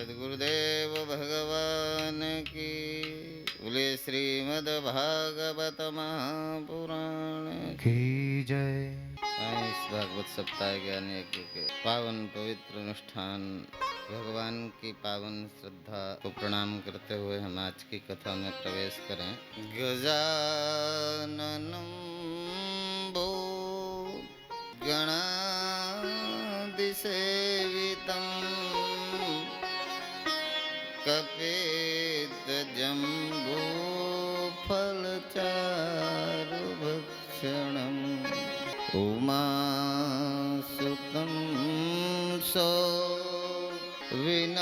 सद्गुरुदेव भगवान की। बोले श्रीमद् भागवत महापुराण की जय। इस भागवत सप्ताह ज्ञान यज्ञ के पावन पवित्र अनुष्ठान भगवान की पावन श्रद्धा को प्रणाम करते हुए हम आज की कथा में प्रवेश करें। गजाननं भो गणादिसेवितं कपितजम्बूफलचारुभक्षणम् उमासुतं सो विनाशकारकं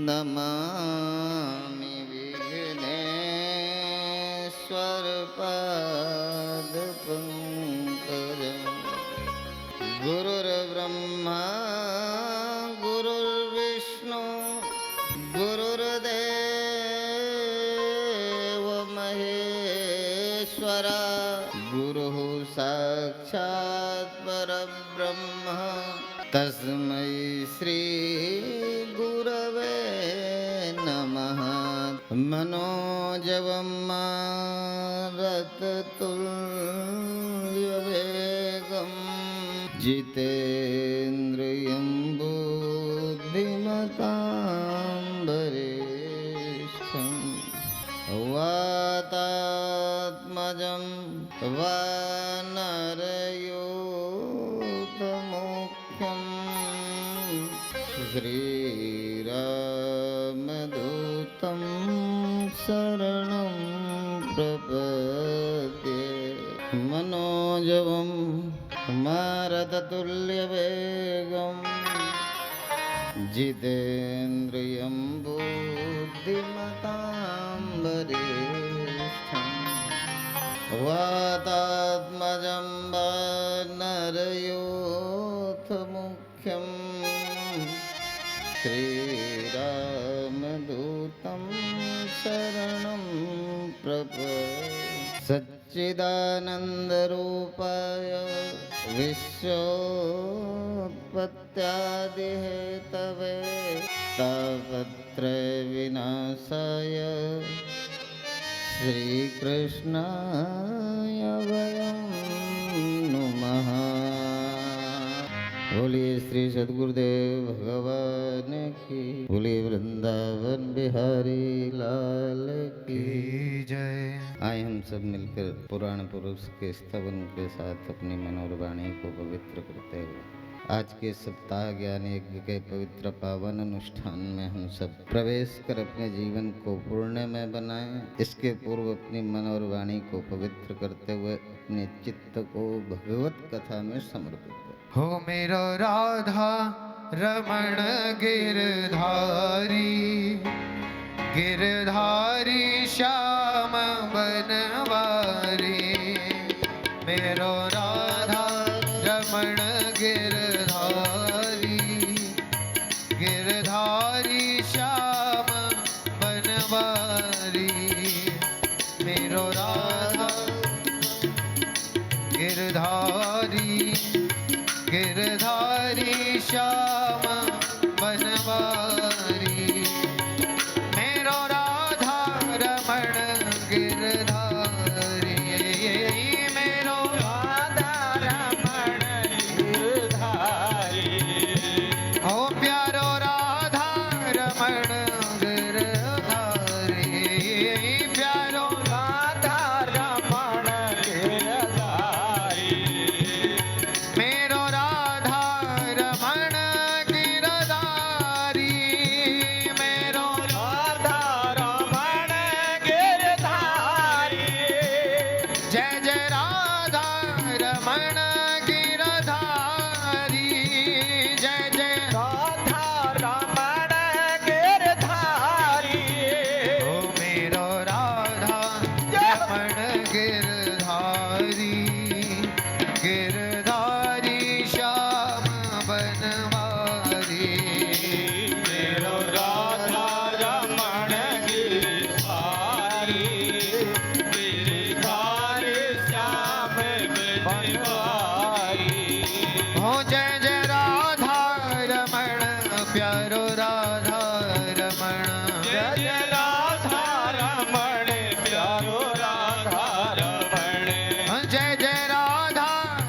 नमामि विघ्नेश्वरपादपङ्कजम्। गुरुर्ब्रह्मा गुरुर्विष्णु गुरुर्देव महेश्वरा गुरुः साक्षात् परब्रह्म तस्मै श्री गुरवे नमः। मनोजवं मारुततुल्यवेगम् जितेन्द्रियं बुद्धिमतां वरिष्ठं वातात्मजं वानरयूथमुख्यं श्रीरामदूतं शरणं प्रपद्ये। मनोजवं मारुततुल्यवेगं जितेन्द्रियं बुद्धिमतां वरिष्ठं वातात्मजं वानरयूथमुख्यं श्रीरामदूतं शरणं प्रपद्ये। सच्चिदानन्दरूपाय विश्वोत्पत्त्यादिहेतवे तापत्रयविनाशाय श्रीकृष्णाय वयं नुमः। बोलिए श्री सद्गुरुदेव भगवान की। बोलिए वृंदावन बिहारी लाल की जय। आए हम सब मिलकर पुराण पुरुष के स्तवन के साथ अपनी मनोवाणी को पवित्र करते हुए आज के सप्ताह ज्ञान यज्ञ के पवित्र पावन अनुष्ठान में हम सब प्रवेश कर अपने जीवन को पुण्यमय बनाएं। इसके पूर्व अपनी मन और वाणी को पवित्र करते हुए अपने चित्त को भगवत कथा में समर्पित करें। हो मेरो राधा रमण गिरधारी, गिरधारी श्याम बनवारी। मेरो राधा रमण गिरधारी, गिरधारी श्याम बनवारी। मेरो राधा गिरधारी, गिरधारी श्याम बनवारी। मेरो राधा रमण गिरधारी, मेरो राधा रमण गिरधारी। ओ प्यारो राधा रमण गिरधारी, प्यारो राधा रमण गिरधारी। मेरो राधा रमण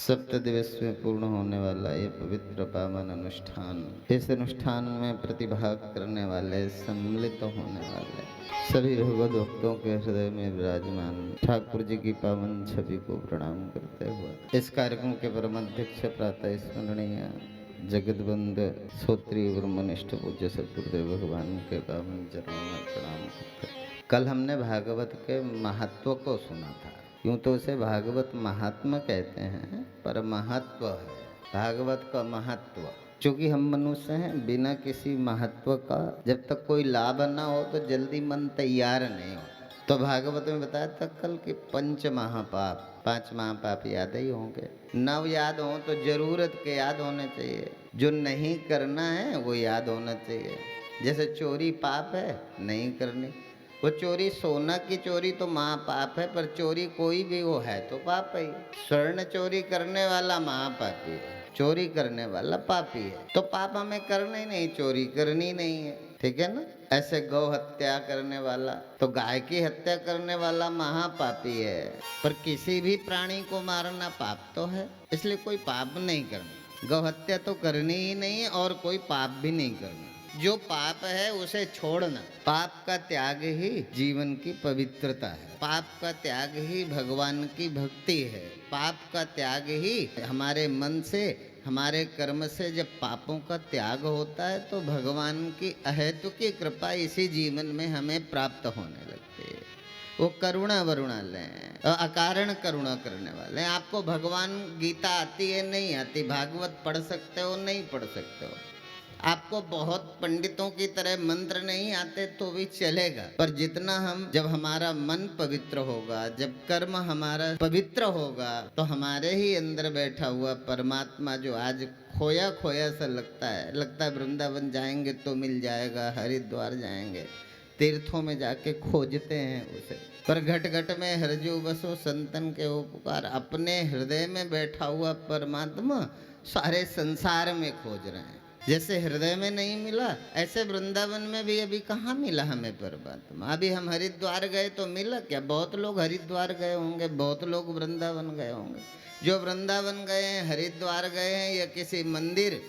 सप्त दिवस में पूर्ण होने वाला ये पवित्र पावन अनुष्ठान, इस अनुष्ठान में प्रतिभाग करने वाले, सम्मिलित होने वाले सभी भगवत भक्तों के हृदय में विराजमान ठाकुर जी की पावन छवि को प्रणाम करते हुए इस कार्यक्रम के परमाध्यक्ष प्रातः स्मरणीय जगतबंधु श्रोत्री ब्रह्मनिष्ठ पूज्य सतगुरुदेव भगवान के पावन चरणों में प्रणाम करते हैं। कल हमने भागवत के महत्व को सुना था। यूँ तो उसे भागवत महात्मा कहते हैं, पर महत्व है भागवत का महत्व। चूँकि हम मनुष्य हैं, बिना किसी महत्व का जब तक कोई लाभ ना हो तो जल्दी मन तैयार नहीं होता। तो भागवत में बताया था कल कि पंच महापाप, 5 महापाप याद ही होंगे। 9 याद हों तो जरूरत के याद होने चाहिए, जो नहीं करना है वो याद होना चाहिए। जैसे चोरी पाप है, नहीं करनी। वो चोरी, सोना की चोरी तो महापाप है, पर चोरी कोई भी वो है तो पाप है। स्वर्ण चोरी करने वाला महापापी है, चोरी करने वाला पापी है। तो पाप हमें करना ही नहीं, चोरी करनी नहीं है, ठीक है ना। ऐसे गौ हत्या करने वाला, तो गाय की हत्या करने वाला महापापी है, पर किसी भी प्राणी को मारना पाप तो है, इसलिए कोई पाप नहीं करना। गौ हत्या तो करनी ही नहीं है और कोई पाप भी नहीं करना। जो पाप है उसे छोड़ना। पाप का त्याग ही जीवन की पवित्रता है, पाप का त्याग ही भगवान की भक्ति है, पाप का त्याग ही हमारे मन से, हमारे कर्म से जब पापों का त्याग होता है तो भगवान की अहेतु की कृपा इसी जीवन में हमें प्राप्त होने लगती है। वो करुणा वरुणालय हैं, अकारण करुणा करने वाले हैं। आपको भगवान गीता आती है, नहीं आती, भागवत पढ़ सकते हो, नहीं पढ़ सकते हो, आपको बहुत पंडितों की तरह मंत्र नहीं आते तो भी चलेगा, पर जितना हम, जब हमारा मन पवित्र होगा, जब कर्म हमारा पवित्र होगा, तो हमारे ही अंदर बैठा हुआ परमात्मा जो आज खोया खोया सा लगता है वृंदावन जाएंगे तो मिल जाएगा, हरिद्वार जाएंगे, तीर्थों में जाके खोजते हैं उसे, पर घट घट में हरजू बसो संतन के वो पुकार। अपने हृदय में बैठा हुआ परमात्मा सारे संसार में खोज रहे हैं। जैसे हृदय में नहीं मिला, ऐसे वृंदावन में भी अभी कहाँ मिला हमें परमात्मा। अभी हम हरिद्वार गए तो मिला क्या? बहुत लोग हरिद्वार गए होंगे, बहुत लोग वृंदावन गए होंगे। जो वृंदावन गए हैं, हरिद्वार गए हैं, या किसी मंदिर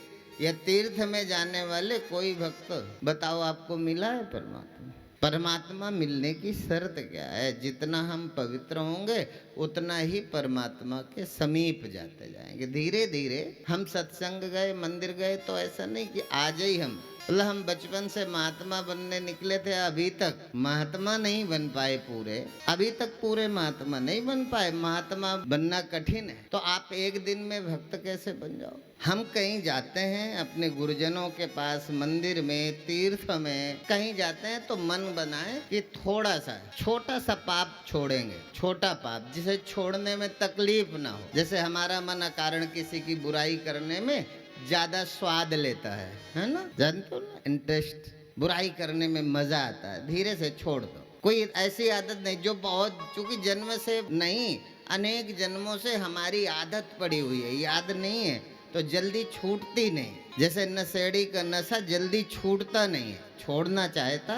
या तीर्थ में जाने वाले कोई भक्त, बताओ आपको मिला है परमात्मा? परमात्मा मिलने की शर्त क्या है? जितना हम पवित्र होंगे उतना ही परमात्मा के समीप जाते जाएंगे। धीरे धीरे हम सत्संग गए, मंदिर गए तो ऐसा नहीं कि आज ही हम, मतलब हम बचपन से महात्मा बनने निकले थे, अभी तक महात्मा नहीं बन पाए पूरे, अभी तक पूरे महात्मा नहीं बन पाए। महात्मा बनना कठिन है, तो आप एक दिन में भक्त कैसे बन जाओ? हम कहीं जाते हैं अपने गुरुजनों के पास, मंदिर में, तीर्थ में कहीं जाते हैं तो मन बनाए कि थोड़ा सा छोटा सा पाप छोड़ेंगे, छोटा पाप जिसे छोड़ने में तकलीफ ना हो। जैसे हमारा मन अकारण किसी की बुराई करने में ज्यादा स्वाद लेता है ना, जानते हो ना, इंटरेस्ट, बुराई करने में मजा आता है, धीरे से छोड़ दो। कोई ऐसी आदत नहीं जो बहुत, चूंकि जन्म से नहीं, अनेक जन्मों से हमारी आदत पड़ी हुई है, याद नहीं है तो जल्दी छूटती नहीं। जैसे नशेड़ी का नशा जल्दी छूटता नहीं है, छोड़ना चाहता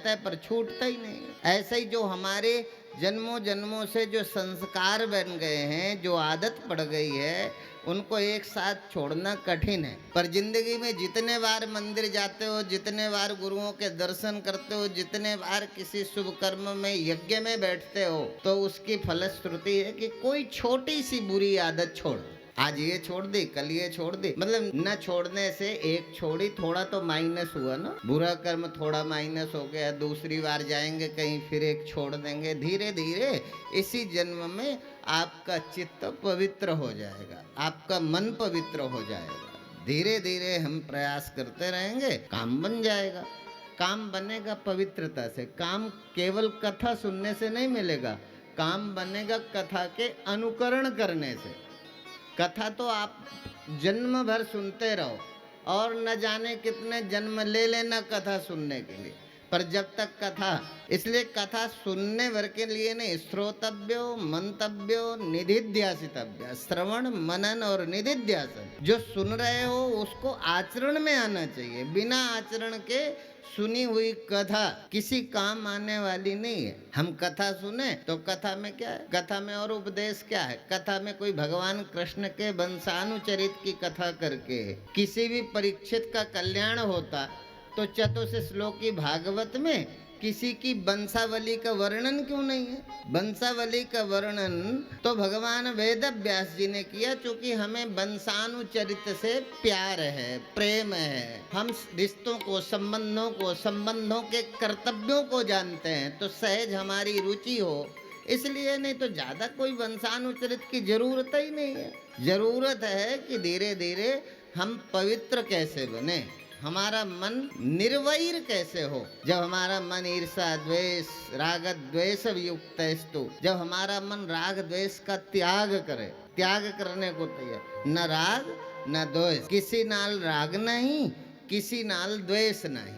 है पर छूटता ही नहीं। ऐसे ही जो हमारे जन्मों जन्मों से जो संस्कार बन गए हैं, जो आदत पड़ गई है, उनको एक साथ छोड़ना कठिन है। पर जिंदगी में जितने बार मंदिर जाते हो, जितने बार गुरुओं के दर्शन करते हो, जितने बार किसी शुभ कर्म में, यज्ञ में बैठते हो, तो उसकी फलश्रुति है कि कोई छोटी सी बुरी आदत छोड़, आज ये छोड़ दी, कल ये छोड़ दी, मतलब न छोड़ने से एक छोड़ी, थोड़ा तो माइनस हुआ ना, बुरा कर्म थोड़ा माइनस हो गया, दूसरी बार जाएंगे कहीं फिर एक छोड़ देंगे। धीरे धीरे इसी जन्म में आपका चित्त पवित्र हो जाएगा, आपका मन पवित्र हो जाएगा। धीरे धीरे हम प्रयास करते रहेंगे, काम बन जाएगा। काम बनेगा पवित्रता से। काम केवल कथा सुनने से नहीं मिलेगा, काम बनेगा कथा के अनुकरण करने से। कथा तो आप जन्म भर सुनते रहो और न जाने कितने जन्म ले लेना कथा सुनने के लिए, पर जब तक कथा, इसलिए कथा सुनने भर के लिए नहीं, श्रोतव्यो मंतव्यो निधिध्यासितव्य, श्रवण मनन और निधिध्यासन। जो सुन रहे हो उसको आचरण में आना चाहिए। बिना आचरण के सुनी हुई कथा किसी काम आने वाली नहीं है। हम कथा सुने तो कथा में क्या है, कथा में और उपदेश क्या है? कथा में कोई भगवान कृष्ण के वंशानुचरित की कथा करके किसी भी परीक्षित का कल्याण होता तो चतुर्थ श्लोकी भागवत में किसी की वंशावली का वर्णन क्यों नहीं है? वंशावली का वर्णन तो भगवान वेद व्यास जी ने किया, क्योंकि हमें वंशानुचरित से प्यार है, प्रेम है। हम रिश्तों को, संबंधों के कर्तव्यों को जानते हैं, तो सहज हमारी रुचि हो, इसलिए। नहीं तो ज्यादा कोई वंशानुचरित की जरूरत ही नहीं है। जरूरत है कि धीरे धीरे हम पवित्र कैसे बने, हमारा मन निर्वैर कैसे हो। जब हमारा मन ईर्षा द्वेष राग द्वेष युक्त है, जब हमारा मन राग द्वेष का त्याग करे, त्याग करने को तैयार, न राग न द्वेष, किसी नाल राग नहीं, किसी नाल द्वेष नहीं।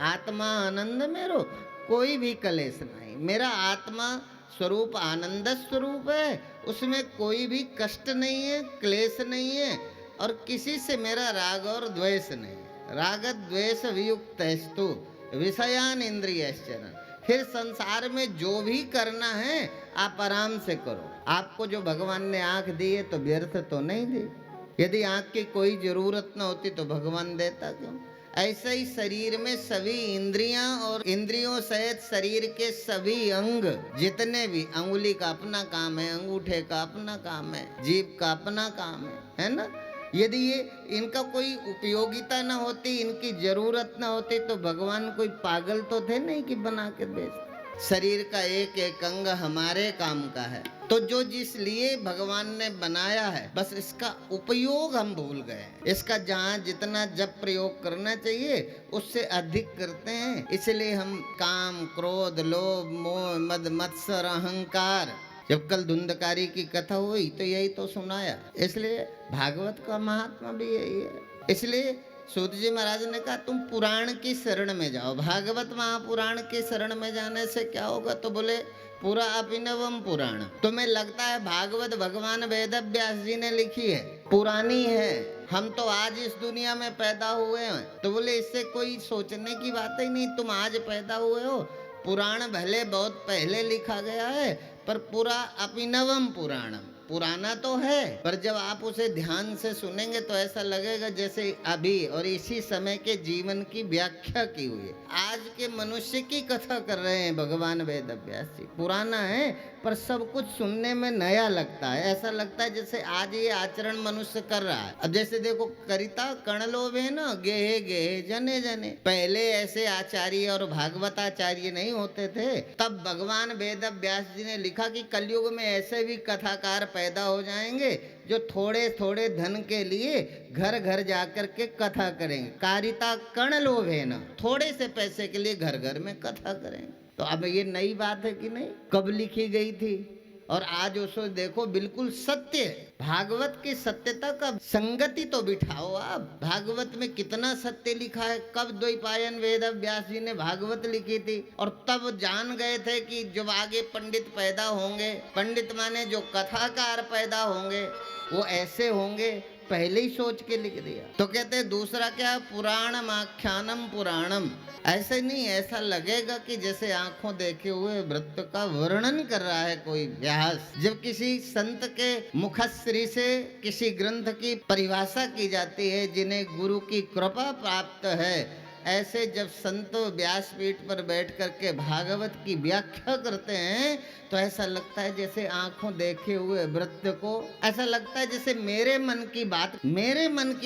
आत्मा आनंद मेरो, कोई भी कलेश नहीं। मेरा आत्मा स्वरूप आनंद स्वरूप है, उसमें कोई भी कष्ट नहीं है, क्लेश नहीं है, और किसी से मेरा राग और द्वेष नहीं। राग द्वेष वियुक्तस्तु विषयान इंद्रियश्चरण। फिर संसार में जो भी करना है आप आराम से करो। आपको जो भगवान ने आंख दी है तो व्यर्थ तो नहीं दी। यदि आंख की कोई जरूरत न होती तो भगवान देता क्यों? ऐसे ही शरीर में सभी इंद्रियां और इंद्रियों सहित शरीर के सभी अंग जितने भी, अंगुली का अपना काम है, अंगूठे का अपना काम है, जीभ का अपना काम है ना। यदि ये इनका कोई उपयोगिता न होती, इनकी जरूरत न होती, तो भगवान कोई पागल तो थे नहीं कि बना के बेच। शरीर का एक एक अंग हमारे काम का है, तो जो जिस लिए भगवान ने बनाया है, बस इसका उपयोग हम भूल गए। इसका जहाँ जितना जब प्रयोग करना चाहिए उससे अधिक करते हैं। इसलिए हम काम, क्रोध, लोभ, मोह, मद, मत्सर, अहंकार। जब कल धुंधकारी की कथा हुई तो यही तो सुनाया। इसलिए भागवत का महात्मा भी यही है। इसलिए सूत जी महाराज ने कहा तुम पुराण की शरण में जाओ। भागवत महापुराण की शरण में जाने से क्या होगा? तो बोले पूरा अभिनवम पुराण। तुम्हें लगता है भागवत भगवान वेद व्यास जी ने लिखी है, पुरानी है, हम तो आज इस दुनिया में पैदा हुए हैं। तो बोले इससे कोई सोचने की बात ही नहीं, तुम आज पैदा हुए हो। पुराण भले बहुत पहले लिखा गया है, पर पूरा अभिनवम पुराणम, पुराना तो है, पर जब आप उसे ध्यान से सुनेंगे तो ऐसा लगेगा जैसे अभी और इसी समय के जीवन की व्याख्या की हुई है। आज के मनुष्य की कथा कर रहे हैं भगवान वेद व्यास जी। पुराना है पर सब कुछ सुनने में नया लगता है। ऐसा लगता है जैसे आज ये आचरण मनुष्य कर रहा है। अब जैसे देखो, करिता कण लोभे न गेहे गेहे जने जने। पहले ऐसे आचार्य और भागवताचार्य नहीं होते थे, तब भगवान वेद व्यास जी ने लिखा कि कलयुग में ऐसे भी कथाकार पैदा हो जाएंगे जो थोड़े थोड़े धन के लिए घर घर जाकर के कथा करेंगे। कारिता कण लोभे न, थोड़े से पैसे के लिए घर घर में कथा करेंगे। तो अब ये नई बात है कि नहीं? कब लिखी गई थी और आज उसको देखो बिल्कुल सत्य। भागवत की सत्यता का संगति तो बिठाओ आप। भागवत में कितना सत्य लिखा है। कब द्वैपायन वेद व्यास जी ने भागवत लिखी थी और तब जान गए थे कि जब आगे पंडित पैदा होंगे, पंडित माने जो कथाकार पैदा होंगे वो ऐसे होंगे, पहले ही सोच के लिख दिया। तो कहते हैं दूसरा क्या, पुराणम आख्यानम पुराणम। ऐसे नहीं, ऐसा लगेगा कि जैसे आंखों देखे हुए वृत्त का वर्णन कर रहा है कोई व्यास। जब किसी संत के मुखश्री से किसी ग्रंथ की परिभाषा की जाती है, जिन्हें गुरु की कृपा प्राप्त है, ऐसे जब संत व्यासपीठ पर बैठ करके भागवत की व्याख्या करते हैं तो ऐसा लगता है जैसे आंखों देखे हुए वृत्त को, ऐसा लगता है जैसे मेरे मन की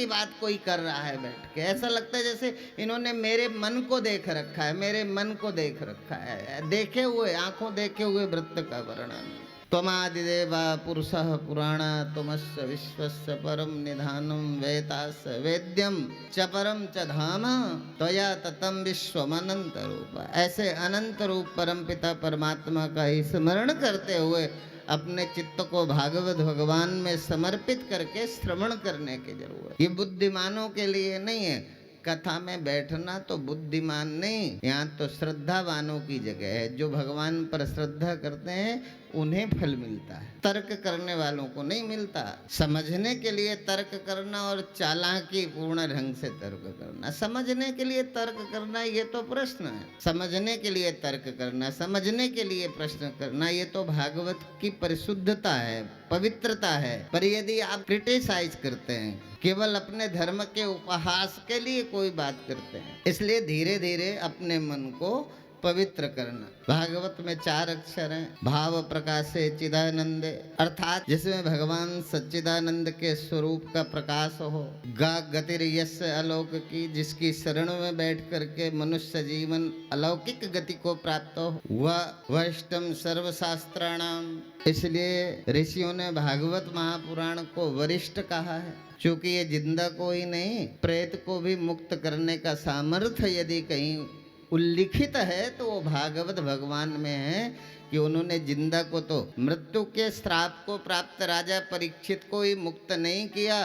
बात कोई कर रहा है बैठ के। ऐसा लगता है जैसे इन्होंने मेरे मन को देख रखा है, मेरे मन को देख रखा है। देखे हुए, आंखों देखे हुए वृत्त का वर्णन। त्वमादिदेवा पुरुषः पुराण त्वमस्य विश्वस्य परम निधानम वेतास वेद्यम च परम च धाम त्वया ततम विश्वमनंत रूप। ऐसे अनंत रूप परम पिता परमात्मा का ही स्मरण करते हुए अपने चित्त को भागवत भगवान में समर्पित करके श्रवण करने की जरूरत। ये बुद्धिमानों के लिए नहीं है, कथा में बैठना तो बुद्धिमान नहीं, यहाँ तो श्रद्धावानों की जगह है। जो भगवान पर श्रद्धा करते हैं उन्हें फल मिलता है, तर्क करने वालों को नहीं मिलता। समझने के लिए तर्क करना और चालाकी पूर्ण ढंग से तर्क करना, समझने के लिए तर्क करना ये तो प्रश्न है, समझने के लिए तर्क करना, समझने के लिए प्रश्न करना, ये तो भागवत की परिशुद्धता है, पवित्रता है। पर यदि आप क्रिटिसाइज करते हैं, केवल अपने धर्म के उपहास के लिए कोई बात करते हैं, इसलिए धीरे धीरे अपने मन को पवित्र करना। भागवत में 4 अक्षर हैं, भाव प्रकाशे चिदानंदे, अर्थात जिसमें भगवान सच्चिदानंद के स्वरूप का प्रकाश हो। गा गतिर यस्य अलौकिकी, जिसकी शरण में बैठ करके मनुष्य जीवन अलौकिक गति को प्राप्त हो। वह वरिष्ठम सर्वशास्त्राणाम, इसलिए ऋषियों ने भागवत महापुराण को वरिष्ठ कहा है, क्योंकि ये जिंदा कोई नहीं, प्रेत को भी मुक्त करने का सामर्थ्य यदि कहीं उल्लिखित है तो वो भागवत भगवान में है कि उन्होंने जिंदा को तो मृत्यु के श्राप को प्राप्त राजा परीक्षित को ही मुक्त नहीं किया,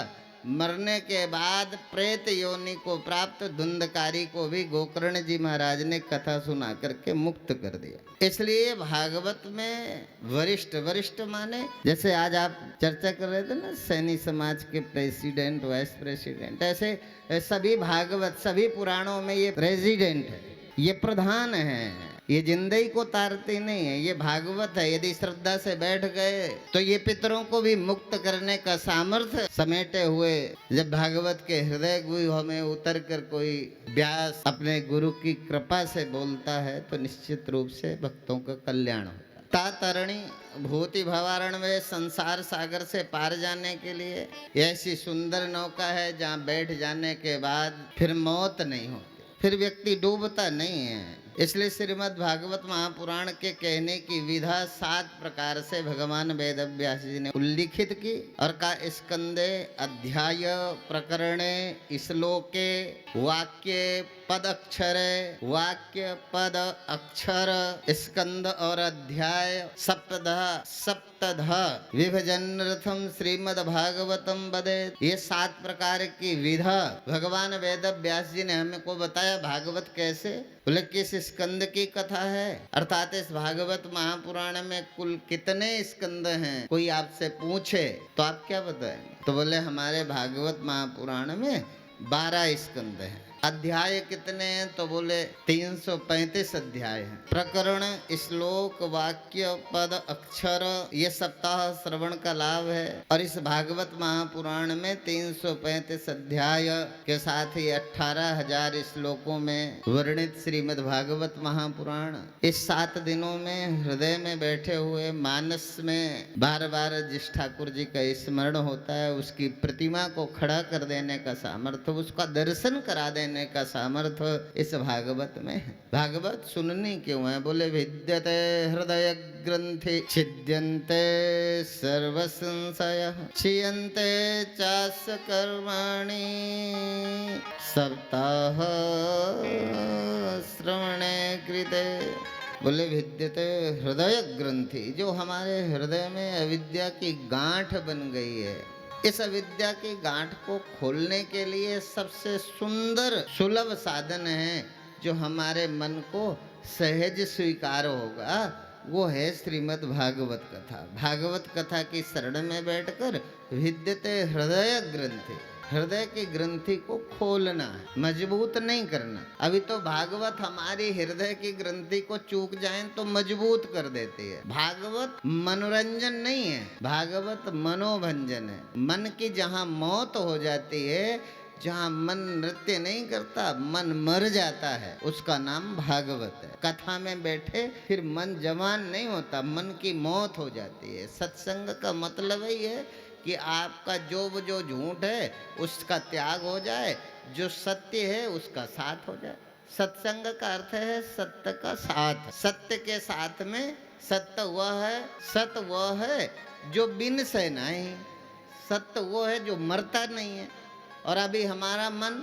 मरने के बाद प्रेत योनि को प्राप्त धुंधकारी को भी गोकर्ण जी महाराज ने कथा सुना करके मुक्त कर दिया। इसलिए भागवत में वरिष्ठ, वरिष्ठ माने जैसे आज आप चर्चा कर रहे थे ना सैनी समाज के प्रेसिडेंट वाइस प्रेसिडेंट, ऐसे सभी भागवत सभी पुराणों में ये प्रेसिडेंट है, ये प्रधान है, ये जिंदगी को तारते नहीं है, ये भागवत है। यदि श्रद्धा से बैठ गए तो ये पितरों को भी मुक्त करने का सामर्थ्य समेटे हुए। जब भागवत के हृदय गुह में उतर कर कोई व्यास अपने गुरु की कृपा से बोलता है तो निश्चित रूप से भक्तों का कल्याण होता है। तातरणी भूति भवारण में संसार सागर से पार जाने के लिए ऐसी सुंदर नौका है जहाँ बैठ जाने के बाद फिर मौत नहीं होती, फिर व्यक्ति डूबता नहीं है। इसलिए श्रीमद् भागवत महापुराण के कहने की विधा 7 प्रकार से भगवान वेद व्यास जी ने उल्लिखित की और का स्कंदे अध्याय प्रकरणे श्लोके वाक्य पद अक्षरे, वाक्य पद अक्षर स्कंद और अध्याय सप्तध विभजन रथम श्रीमद् भागवतम बदे, ये 7 प्रकार की विधा भगवान वेद व्यास जी ने हमको बताया। भागवत कैसे, बोले किस स्कंद की कथा है, अर्थात इस भागवत महापुराण में कुल कितने स्कंद हैं। कोई आपसे पूछे तो आप क्या बताएं, तो बोले हमारे भागवत महापुराण में 12 स्कंद हैं। अध्याय कितने हैं, तो बोले 335 अध्याय हैं। प्रकरण, श्लोक, वाक्य, पद, अक्षर, ये सप्ताह श्रवण का लाभ है। और इस भागवत महापुराण में 335 अध्याय के साथ ही 18,000 श्लोकों में वर्णित श्रीमद् भागवत महापुराण इस 7 दिनों में हृदय में बैठे हुए मानस में बार बार जिस ठाकुर जी का स्मरण होता है, उसकी प्रतिमा को खड़ा कर देने का सामर्थ्य, उसका दर्शन करा देने का सामर्थ्य इस भागवत में है। भागवत सुननी क्यों है, बोले विद्यते हृदय ग्रंथि छिद्यन्ते सर्व संशय क्षीयन्ते चास्य कर्माणि सप्ताह श्रवणे कृते। बोले विद्यते हृदय ग्रंथि, जो हमारे हृदय में अविद्या की गांठ बन गई है, इस अविद्या की गांठ को खोलने के लिए सबसे सुंदर सुलभ साधन है जो हमारे मन को सहज स्वीकार होगा, वो है श्रीमद् भागवत कथा। भागवत कथा की शरण में बैठकर विद्यते हृदय ग्रंथि, हृदय की ग्रंथि को खोलना है, मजबूत नहीं करना। अभी तो भागवत हमारी हृदय की ग्रंथि को चूक जाए तो मजबूत कर देती है। भागवत मनोरंजन नहीं है, भागवत मनोभंजन है। मन की जहाँ मौत हो जाती है, जहाँ मन नृत्य नहीं करता, मन मर जाता है, उसका नाम भागवत है। कथा में बैठे फिर मन जवान नहीं होता, मन की मौत हो जाती है। सत्संग का मतलब ही है कि आपका जो झूठ है उसका त्याग हो जाए, जो सत्य है उसका साथ हो जाए। सत्संग का अर्थ है सत्य का साथ। सत्य के साथ में सत्य वह है, सत्य वह है जो बिन से नहीं, सत्य वो है जो मरता नहीं है। और अभी हमारा मन